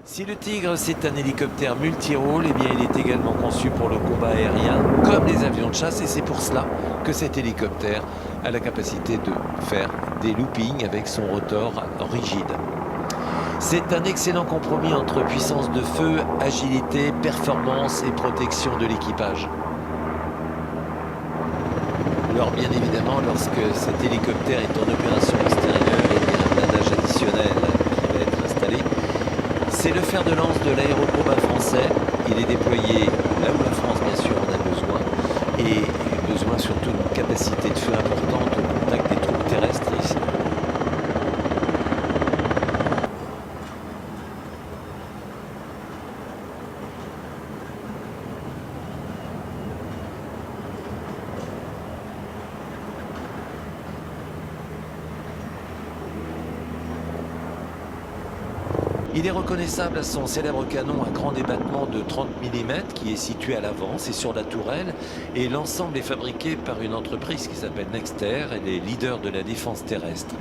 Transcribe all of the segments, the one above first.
Si le Tigre c'est un hélicoptère multirôle, eh bien il est également conçu pour le combat aérien comme les avions de chasse et c'est pour cela que cet hélicoptère a la capacité de faire des loopings avec son rotor rigide. C'est un excellent compromis entre puissance de feu, agilité, performance et protection de l'équipage. Alors bien évidemment, lorsque cet hélicoptère est en opération extérieure, il y a un blindage additionnel qui va être installé. C'est le fer de lance de l'aéroproba français. Il est déployé là où la France, bien sûr, en a besoin. Et besoin surtout d'une capacité de feu importante au contact des troupes terrestres ici. Il est reconnaissable à son célèbre canon à grand débattement de 30 mm qui est situé à l'avant, c'est sur la tourelle, et l'ensemble est fabriqué par une entreprise qui s'appelle Nexter, elle est leader de la défense terrestre.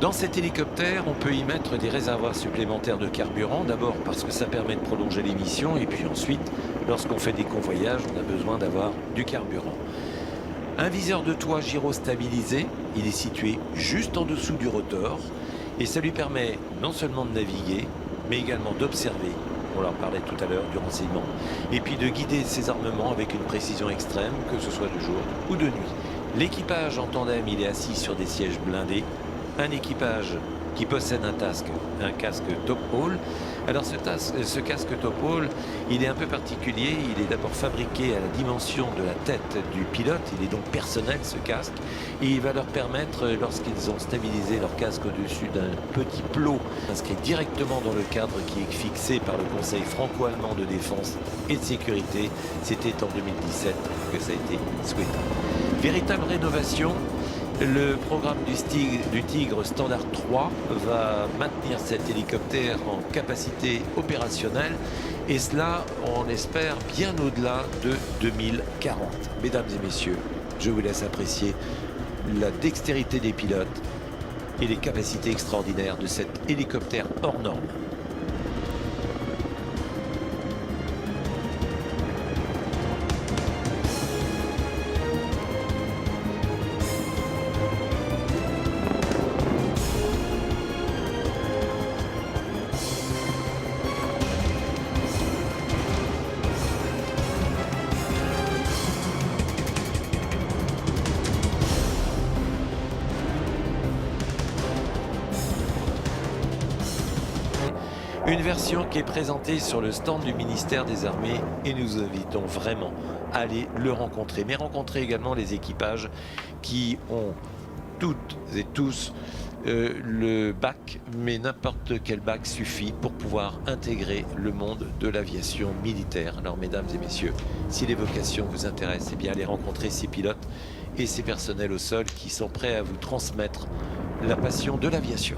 Dans cet hélicoptère, on peut y mettre des réservoirs supplémentaires de carburant, d'abord parce que ça permet de prolonger les missions, et puis ensuite, lorsqu'on fait des convoyages, on a besoin d'avoir du carburant. Un viseur de toit gyrostabilisé, il est situé juste en dessous du rotor, et ça lui permet non seulement de naviguer, mais également d'observer, on leur parlait tout à l'heure du renseignement, et puis de guider ses armements avec une précision extrême, que ce soit de jour ou de nuit. L'équipage en tandem, il est assis sur des sièges blindés, un équipage qui possède un casque top haul. Alors ce casque top haul, il est un peu particulier, il est d'abord fabriqué à la dimension de la tête du pilote, il est donc personnel ce casque, et il va leur permettre, lorsqu'ils ont stabilisé leur casque au-dessus d'un petit plot inscrit directement dans le cadre qui est fixé par le Conseil franco-allemand de défense et de sécurité, c'était en 2017 que ça a été souhaité. Véritable rénovation. Le programme du Tigre Standard 3 va maintenir cet hélicoptère en capacité opérationnelle et cela, on l'espère, bien au-delà de 2040. Mesdames et messieurs, je vous laisse apprécier la dextérité des pilotes et les capacités extraordinaires de cet hélicoptère hors norme. Une version qui est présentée sur le stand du ministère des Armées et nous invitons vraiment à aller le rencontrer. Mais rencontrer également les équipages qui ont toutes et tous le bac, mais n'importe quel bac suffit pour pouvoir intégrer le monde de l'aviation militaire. Alors mesdames et messieurs, si les vocations vous intéressent, eh bien allez rencontrer ces pilotes et ces personnels au sol qui sont prêts à vous transmettre la passion de l'aviation.